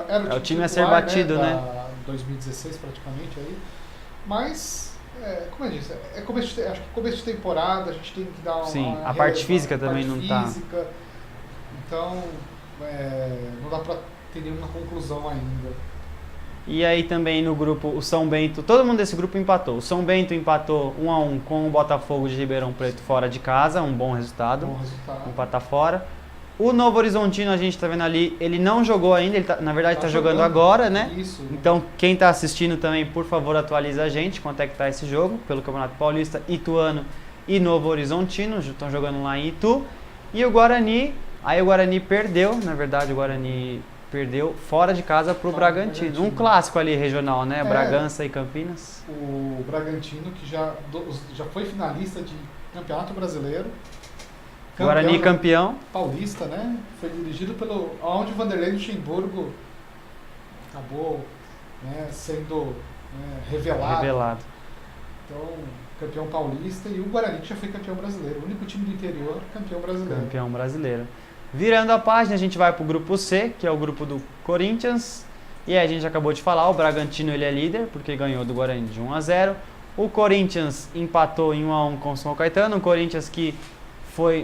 Era o time a ser titular, batido, né? 2016 praticamente aí. Mas, como eu disse, acho que começo de temporada, a gente tem que dar uma... Sim, a parte física também não tá... Então, não dá pra ter nenhuma conclusão ainda. E aí também no grupo, o São Bento, todo mundo desse grupo empatou. O São Bento empatou 1-1 com o Botafogo de Ribeirão Preto fora de casa, um bom resultado. Empatar fora. O Novo Horizontino, a gente tá vendo ali, ele não jogou ainda, ele na verdade tá jogando agora, né? Isso. Então, quem tá assistindo também, por favor, atualiza a gente, quanto é que tá esse jogo, pelo Campeonato Paulista, Ituano e Novo Horizontino, estão jogando lá em Itu. E o Guarani, aí o Guarani perdeu, na verdade o Guarani perdeu fora de casa pro Bragantino. Um clássico ali regional, né? Bragança e Campinas. O Bragantino, que já foi finalista de Campeonato Brasileiro. Guarani campeão. Paulista, né? Foi dirigido pelo... onde o Vanderlei Luxemburgo acabou, né, sendo revelado. Então, campeão paulista, e o Guarani que já foi campeão brasileiro. O único time do interior campeão brasileiro. Campeão brasileiro. Virando a página, a gente vai pro grupo C, que é o grupo do Corinthians. E aí a gente acabou de falar, o Bragantino ele é líder, porque ganhou do Guarani de 1-0. O Corinthians empatou em 1-1 com o São Caetano. O Corinthians que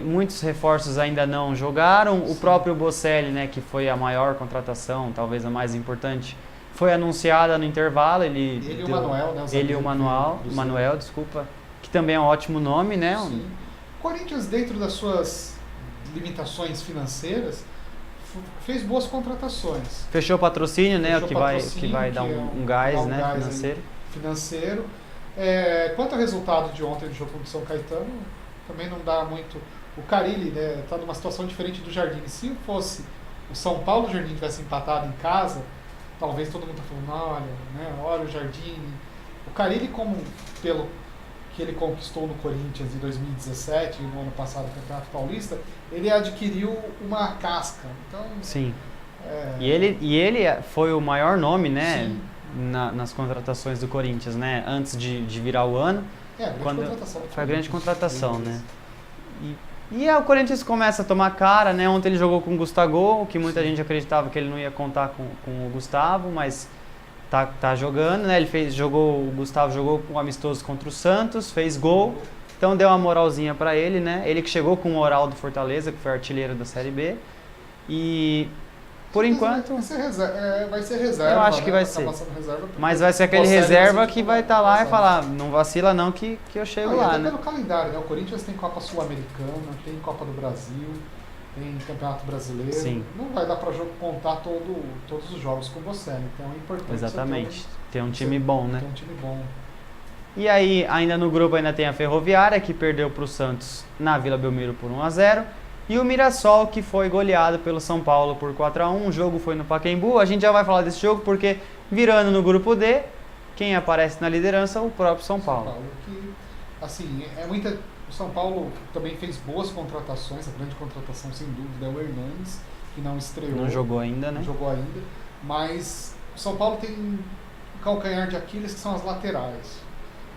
muitos reforços ainda não jogaram. Sim. O próprio Bocelli, né, que foi a maior contratação, talvez a mais importante, foi anunciada no intervalo. Ele e o Manuel, né? Ele e o Manuel, desculpa, que também é um ótimo nome, né? Sim. O Corinthians, dentro das suas limitações financeiras, fez boas contratações. Fechou o patrocínio, né? Que vai dar um gás, né? Financeiro. Quanto ao resultado de ontem do jogo contra o São Caetano, também não dá muito. O Carille, né, tá numa situação diferente do Jardine. Se fosse o São Paulo e o Jardine tivesse empatado em casa, talvez todo mundo tá falando, olha o Jardine. O Carille, como pelo que ele conquistou no Corinthians em 2017 e no ano passado no Campeonato Paulista, ele adquiriu uma casca. Então, sim. E ele foi o maior nome, né, nas contratações do Corinthians, né, antes de virar o ano. Foi a grande contratação, né? E o Corinthians começa a tomar cara, né? Ontem ele jogou com o Gustavo, que muita gente acreditava que ele não ia contar com o Gustavo, mas tá jogando, né? O Gustavo jogou com o amistoso contra o Santos, fez gol, então deu uma moralzinha pra ele, né? Ele que chegou com o moral do Fortaleza, que foi artilheiro da Série B. E por enquanto vai ser reserva. Eu acho que vai ser. Mas vai ser aquele reserva que vai estar lá e falar, não vacila não que eu chego lá, até né? pelo calendário, né? O Corinthians tem Copa Sul-Americana, tem Copa do Brasil, tem Campeonato Brasileiro. Sim. Não vai dar para contar todos os jogos com você, né? Então é importante. Exatamente. Ter um time bom, né? Ter um time bom. E aí, ainda no grupo ainda tem a Ferroviária, que perdeu para o Santos na Vila Belmiro por 1-0. E o Mirassol, que foi goleado pelo São Paulo por 4-1. O jogo foi no Pacaembu. A gente já vai falar desse jogo porque, virando no grupo D, quem aparece na liderança é o próprio São Paulo. Que, assim, o São Paulo também fez boas contratações. A grande contratação, sem dúvida, é o Hernanes, que não estreou. Não jogou ainda, né? Não jogou ainda. Mas o São Paulo tem um calcanhar de Aquiles, que são as laterais.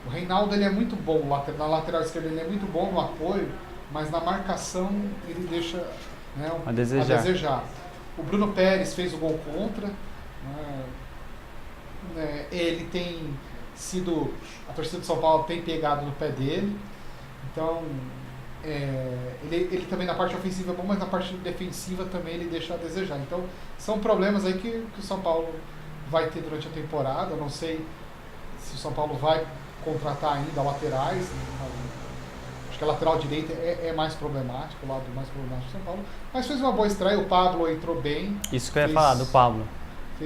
O Reinaldo ele é muito bom na lateral esquerda, ele é muito bom no apoio, mas na marcação ele deixa, né, a desejar. O Bruno Pérez fez o gol contra, né, ele tem sido, a torcida de São Paulo tem pegado no pé dele, então ele também na parte ofensiva é bom, mas na parte defensiva também ele deixa a desejar. Então são problemas aí que o São Paulo vai ter durante a temporada. Eu não sei se o São Paulo vai contratar ainda laterais, acho que a lateral direita é mais problemático, o lado mais problemático do São Paulo, mas fez uma boa estreia, o Pablo entrou bem. Isso que eu ia falar do Pablo.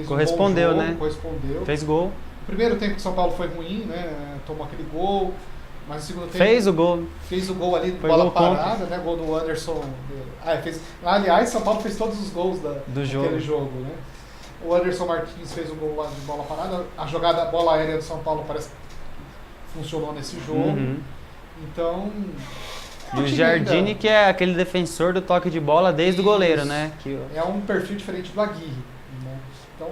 Correspondeu, um né? Fez gol. O primeiro tempo do São Paulo foi ruim, né? Tomou aquele gol, mas no segundo tempo fez o gol ali, bola parada, né? Gol do Anderson. Aliás, São Paulo fez todos os gols daquele jogo, né? O Anderson Martins fez o gol lá de bola parada, a bola aérea do São Paulo parece que funcionou nesse jogo. Então, e o Jardine, que é aquele defensor do toque de bola desde o goleiro, né? É um perfil diferente do Aguirre, né? Então,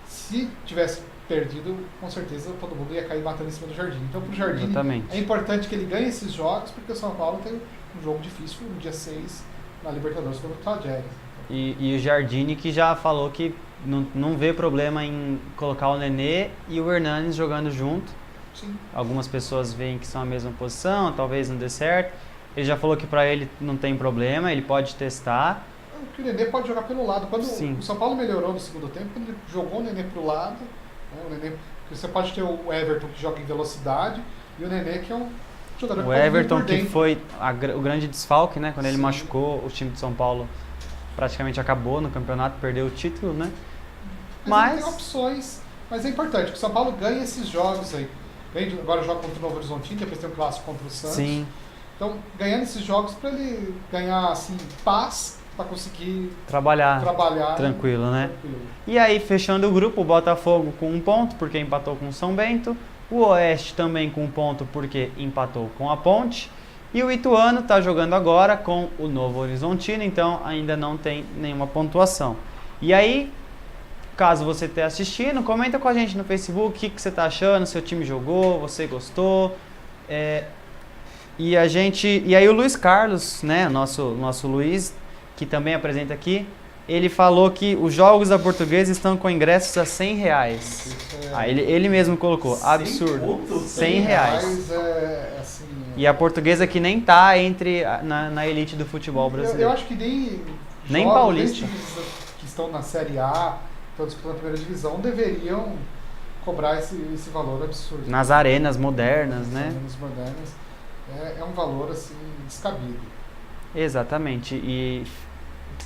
se tivesse perdido, com certeza todo mundo ia cair batendo em cima do Jardine. Então, pro Jardine, é importante que ele ganhe esses jogos, porque o São Paulo tem um jogo difícil no dia 6 na Libertadores contra o Tajeres. E o Jardine, que já falou que não vê problema em colocar o Nenê e o Hernanes jogando junto. Sim. Algumas pessoas veem que são a mesma posição, talvez não dê certo. Ele já falou que para ele não tem problema, ele pode testar. O Nenê pode jogar pelo lado. Quando o São Paulo melhorou no segundo tempo, quando ele jogou o Nenê pro lado, né, o Nenê, você pode ter o Everton, que joga em velocidade, e o Nenê, que é um jogador que o Everton, que foi o grande desfalque, né? Quando ele machucou, o time de São Paulo praticamente acabou no campeonato, perdeu o título, né? Mas tem opções, mas é importante que o São Paulo ganhe esses jogos aí. Agora joga contra o Novo Horizontino, depois tem um clássico contra o Santos. Sim. Então, ganhando esses jogos para ele ganhar assim paz para conseguir Trabalhar trabalhar tranquilo, né? tranquilo. E aí, fechando o grupo, o Botafogo com 1 ponto, porque empatou com o São Bento. O Oeste também com 1 ponto, porque empatou com a Ponte. E o Ituano está jogando agora com o Novo Horizontino, então ainda não tem nenhuma pontuação. E aí, caso você esteja assistindo, comenta com a gente no Facebook o que você está achando, seu time jogou, você gostou. E aí o Luiz Carlos, né, nosso Luiz, que também apresenta aqui, ele falou que os jogos da Portuguesa estão com ingressos a R$100. Ele mesmo colocou, absurdo. R$100. É, assim, E a Portuguesa que nem tá na elite do futebol brasileiro. eu acho que nem paulista. nem times que estão na Série A, estão disputando a primeira divisão, deveriam cobrar esse valor absurdo. Nas arenas modernas, né? Nas arenas modernas. É um valor assim descabido. Exatamente. E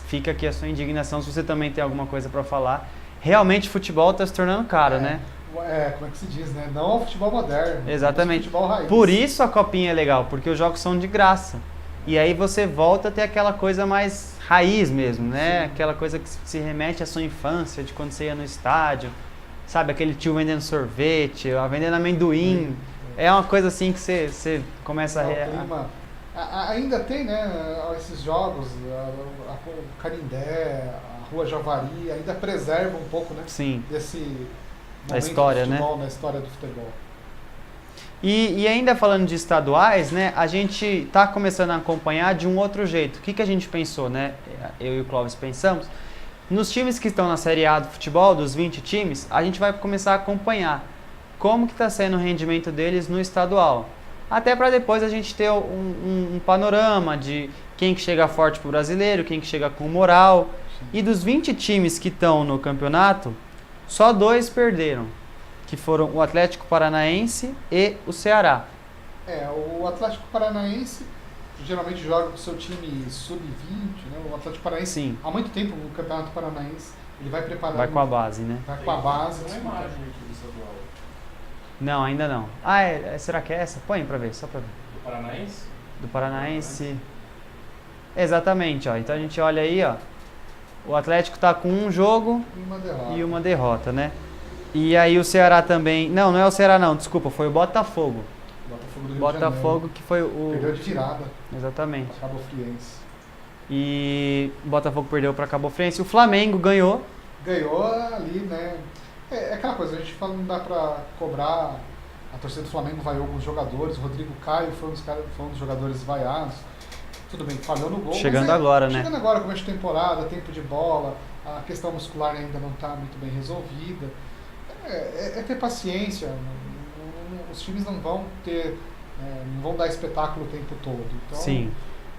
fica aqui a sua indignação se você também tem alguma coisa para falar. Realmente futebol está se tornando caro, né? Como é que se diz, né? Não ao futebol moderno. Exatamente. Futebol raiz. Por isso a copinha é legal, porque os jogos são de graça. E aí você volta a ter aquela coisa mais raiz mesmo, né? Sim. Aquela coisa que se remete à sua infância, de quando você ia no estádio. Sabe, aquele tio vendendo sorvete, vendendo amendoim. É uma coisa assim que você começa Ainda tem, né, esses jogos, o Canindé, a Rua Javari, ainda preserva um pouco, né? Sim. Desse Da história, do futebol, né? Na história do futebol. E ainda falando de estaduais, né, a gente está começando a acompanhar de um outro jeito. O que a gente pensou, né? Eu e o Clóvis pensamos. Nos times que estão na Série A do futebol, dos 20 times, a gente vai começar a acompanhar como que está sendo o rendimento deles no estadual. Até para depois a gente ter um panorama de quem que chega forte pro brasileiro, quem que chega com moral. Sim. E dos 20 times que estão no campeonato, só 2 perderam, que foram o Atlético Paranaense e o Ceará. O Atlético Paranaense geralmente joga com o seu time sub-20, né? O Atlético Paranaense, sim, há muito tempo no Campeonato Paranaense, ele vai preparando... Vai com a base, né? Vai com a base. Não é imagem aqui do estadual. Não, ainda não. Será que é essa? Põe pra ver, só pra ver. Do Paranaense? Do Paranaense. Exatamente, ó. Então a gente olha aí, ó. O Atlético tá com um jogo e uma derrota, né? E aí o Ceará também... Não é o Ceará não, desculpa, foi o Botafogo. Botafogo do Rio Botafogo que foi o... Perdeu de virada. Exatamente. Cabo Friense. E o Botafogo perdeu para Cabo Friense. O Flamengo ganhou. Ganhou ali, né? É aquela coisa, a gente fala, não dá pra cobrar. A torcida do Flamengo vaiou alguns jogadores. O Rodrigo Caio foi um dos jogadores vaiados. Tudo bem, falhou no gol. Chegando agora, né? Chegando agora, começo de temporada, tempo de bola, a questão muscular ainda não está muito bem resolvida. É ter paciência. Os times não vão não vão dar espetáculo o tempo todo. Então, sim.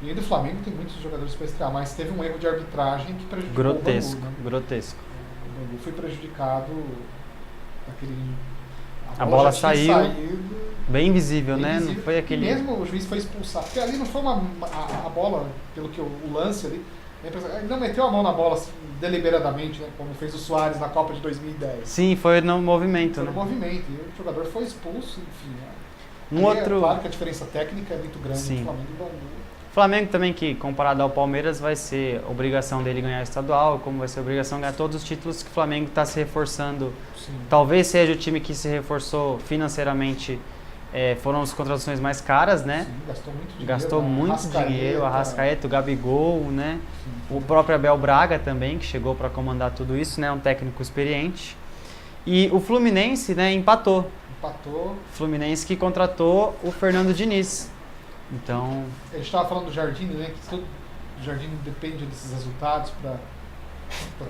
E ainda o Flamengo tem muitos jogadores para estrear, mas teve um erro de arbitragem que prejudicou o Bangu, né? Grotesco. O Bangu foi prejudicado. A bola saiu bem visível, né? Visível. Não foi aquele... E mesmo o juiz foi expulsar. Porque ali não foi a bola, pelo que o lance ali, ele não meteu a mão na bola assim, deliberadamente, né? Como fez o Soares na Copa de 2010. Sim, foi no movimento, foi né? no movimento. E o jogador foi expulso, enfim. Outro... Claro que a diferença técnica é muito grande Sim. entre Flamengo e Bangu. O Flamengo também, que comparado ao Palmeiras, vai ser obrigação dele ganhar estadual, como vai ser obrigação ganhar todos os títulos que o Flamengo está se reforçando. Sim. Talvez seja o time que se reforçou financeiramente, foram as contratações mais caras, né? Sim, gastou muito dinheiro. Gastou muito dinheiro, o Arrascaeta, o Gabigol, né? Sim. O próprio Abel Braga também, que chegou para comandar tudo isso, né? Um técnico experiente. E o Fluminense, né, empatou. O Fluminense que contratou o Fernando Diniz. Então... A gente estava falando do Jardine, né? Que o Jardine depende desses resultados para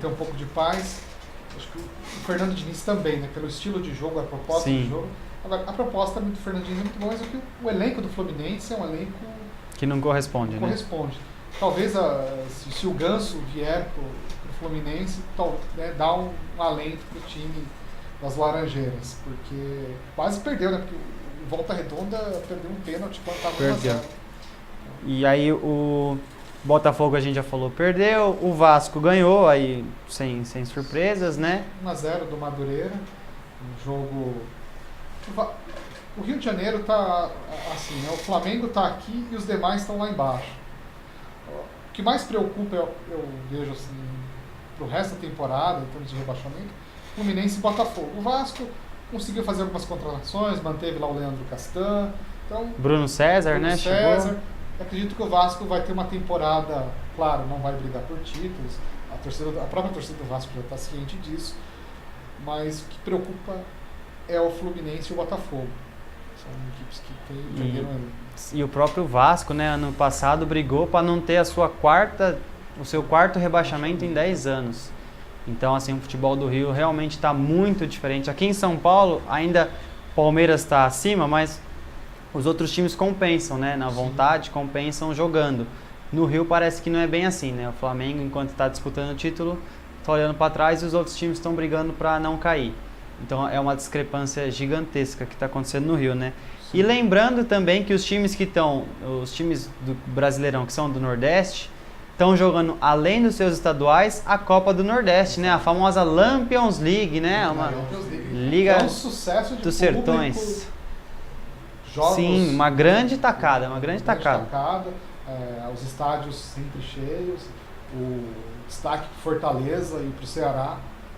ter um pouco de paz. Acho que o Fernando Diniz também, né? Pelo estilo de jogo, a proposta Sim. de jogo. Agora, a proposta do Fernando Diniz é muito boa, mas o elenco do Fluminense é um elenco... que não corresponde, né? Talvez se o Ganso vier pro Fluminense, dá um alento pro time das Laranjeiras, porque quase perdeu, né? Porque o Volta Redonda perdeu um pênalti quando estava 1-0. E aí o Botafogo, a gente já falou, perdeu. O Vasco ganhou, aí sem surpresas, né? 1-0 do Madureira. Um jogo... O Rio de Janeiro está assim, né? O Flamengo está aqui e os demais estão lá embaixo. O que mais preocupa, eu vejo assim, para o resto da temporada, em termos de rebaixamento, Fluminense e Botafogo. O Vasco conseguiu fazer algumas contratações, manteve lá o Leandro Castan. Então, Bruno César, Bruno né? César. Chegou. Acredito que o Vasco vai ter uma temporada, claro, não vai brigar por títulos, a própria torcida do Vasco já está ciente disso, mas o que preocupa é o Fluminense e o Botafogo. São equipes que perderam ali. E o próprio Vasco, né, ano passado brigou para não ter o seu quarto rebaixamento em 10 anos. Então, assim, o futebol do Rio realmente está muito diferente. Aqui em São Paulo, ainda Palmeiras está acima, mas os outros times compensam, né? Na vontade, compensam jogando. No Rio parece que não é bem assim, né? O Flamengo, enquanto está disputando o título, está olhando para trás e os outros times estão brigando para não cair. Então é uma discrepância gigantesca que está acontecendo no Rio, né? E lembrando também que os times do Brasileirão, que são do Nordeste, estão jogando, além dos seus estaduais, a Copa do Nordeste, né? A famosa Lampions League, né? Uma liga é um sucesso de dos público, sertões. Jogos, Sim, uma grande tacada, uma grande tacada. Os estádios sempre cheios, o destaque para Fortaleza e para o Ceará,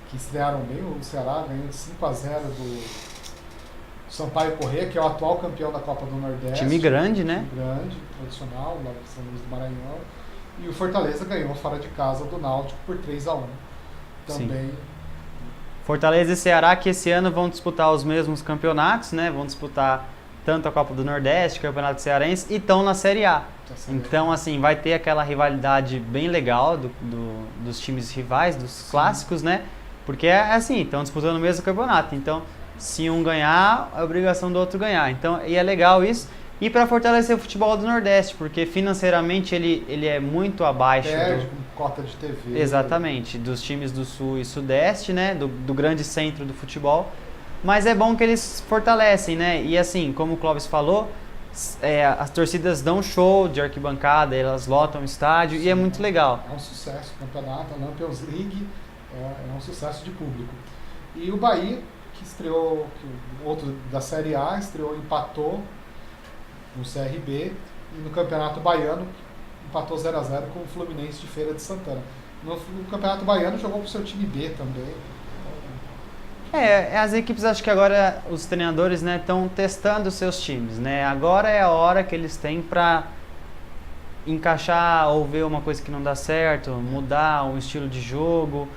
que estrearam bem. O Ceará ganhou de 5-0 do Sampaio Corrêa, que é o atual campeão da Copa do Nordeste. Time grande, né? Time grande, tradicional, lá de São Luís do Maranhão. E o Fortaleza ganhou fora de casa do Náutico por 3-1. Também. Sim. Fortaleza e Ceará, que esse ano vão disputar os mesmos campeonatos, né? Vão disputar tanto a Copa do Nordeste, Campeonato Cearense, e estão na Série A. Então, assim, vai ter aquela rivalidade bem legal dos times rivais, dos clássicos, né? Porque é assim, estão disputando o mesmo campeonato. Então, se um ganhar, é obrigação do outro ganhar. Então, e é legal isso. E para fortalecer o futebol do Nordeste, porque financeiramente ele é muito abaixo com cota de TV. Exatamente, dos times do Sul e Sudeste, né? Do grande centro do futebol. Mas é bom que eles fortalecem, né? E assim, como o Clóvis falou, as torcidas dão show de arquibancada, elas lotam o estádio. Sim, e é muito legal. É um sucesso, o campeonato, a Lampions League é um sucesso de público. E o Bahia, que estreou, outro da Série A, empatou no CRB, e no Campeonato Baiano empatou 0-0 com o Fluminense de Feira de Santana. No Campeonato Baiano jogou pro seu time B também. As equipes, acho que agora os treinadores, né, estão testando os seus times, né? Agora é a hora que eles têm para encaixar ou ver uma coisa que não dá certo, mudar um estilo de jogo.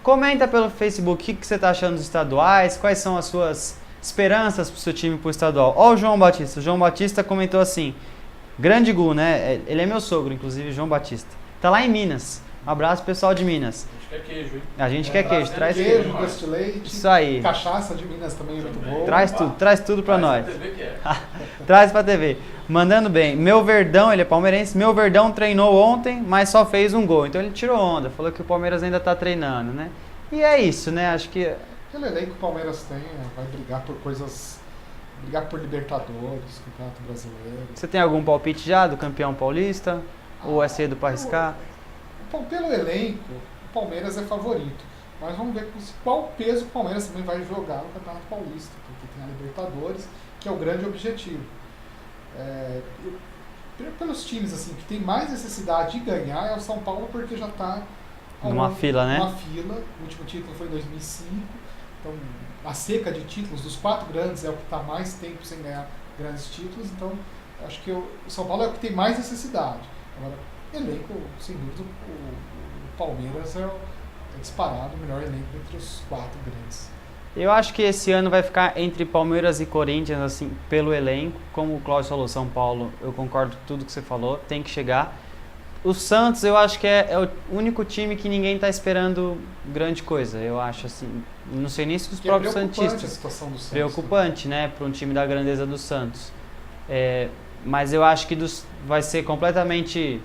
Comenta pelo Facebook o que você está achando dos estaduais, quais são as suas esperanças para o seu time para o estadual. Ó o João Batista. O João Batista comentou assim, grande Gu, né? Ele é meu sogro, inclusive, João Batista. Tá lá em Minas. Um abraço, pessoal de Minas. A gente quer queijo, hein? A gente quer queijo. Traz queijo, doce de leite. Isso aí. Cachaça de Minas também é muito boa. Traz tudo pra nós. Pra TV que é. Traz pra TV. Mandando bem. Meu Verdão, ele é palmeirense. Meu Verdão treinou ontem, mas só fez um gol. Então ele tirou onda. Falou que o Palmeiras ainda tá treinando, né? E é isso, né? Acho que... Aquele elenco que o Palmeiras tem vai brigar por coisas... Brigar por Libertadores, Campeonato Brasileiro. Você tem algum palpite já do campeão paulista? Ou é cedo pra arriscar? Pelo elenco, o Palmeiras é favorito. Mas vamos ver qual peso o Palmeiras também vai jogar no Campeonato Paulista, porque tem a Libertadores, que é o grande objetivo. Pelos times assim, que tem mais necessidade de ganhar é o São Paulo, porque já está numa fila, né? O último título foi em 2005. Então, a seca de títulos dos 4 grandes é o que está mais tempo sem ganhar grandes títulos. Então, acho que o São Paulo é o que tem mais necessidade. Agora, elenco, sem dúvida, o Palmeiras é disparado o melhor elenco entre os 4 grandes. Eu acho que esse ano vai ficar entre Palmeiras e Corinthians, assim, pelo elenco. Como o Cláudio falou, São Paulo, eu concordo com tudo que você falou, tem que chegar. O Santos, eu acho que é o único time que ninguém está esperando grande coisa. Eu acho, assim, não sei nem se os próprios santistas. A situação do Santos, preocupante, né, para um time da grandeza do Santos. Mas eu acho que vai ser completamente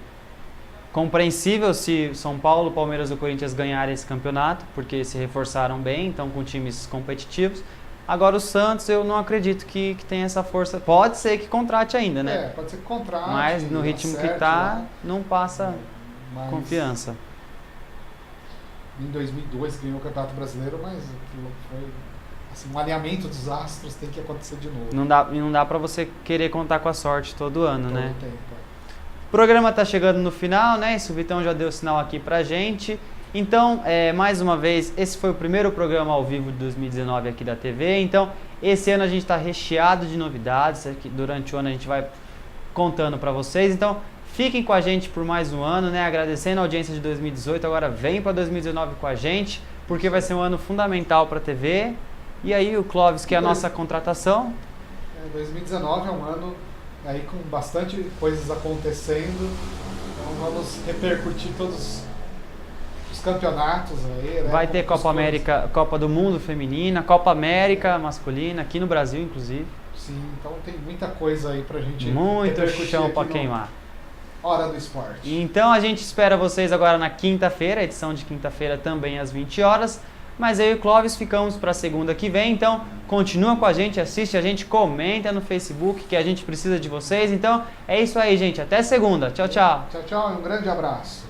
compreensível se São Paulo, Palmeiras ou Corinthians ganharem esse campeonato, porque se reforçaram bem, estão com times competitivos. Agora o Santos, eu não acredito que tenha essa força. Pode ser que contrate ainda, né? Pode ser que contrate. Mas no ritmo que está, não passa confiança. Em 2002 ganhou o Campeonato Brasileiro, mas aquilo foi assim, um alinhamento dos astros tem que acontecer de novo. Não dá pra você querer contar com a sorte todo ano, Todo né? tempo. O programa tá chegando no final, né? Isso o Vitão já deu sinal aqui pra gente. Então, mais uma vez, esse foi o primeiro programa ao vivo de 2019 aqui da TV. Então, esse ano a gente está recheado de novidades. Durante o ano a gente vai contando para vocês. Então, fiquem com a gente por mais um ano, né? Agradecendo a audiência de 2018. Agora vem para 2019 com a gente, porque vai ser um ano fundamental para a TV. E aí o Clóvis, que é a nossa contratação. 2019 é um ano aí com bastante coisas acontecendo. Então vamos repercutir todos os campeonatos aí, né? Vai ter Copa América, Copa do Mundo feminina, Copa América masculina, aqui no Brasil, inclusive. Sim, então tem muita coisa aí pra gente Muito repercutir chão aqui pra no queimar. Hora do Esporte. Então a gente espera vocês agora na quinta-feira, edição de quinta-feira também às 20 horas. Mas eu e o Clóvis ficamos pra segunda que vem, então continua com a gente, assiste a gente, comenta no Facebook que a gente precisa de vocês. Então é isso aí, gente. Até segunda. Tchau, tchau. Tchau, tchau e um grande abraço.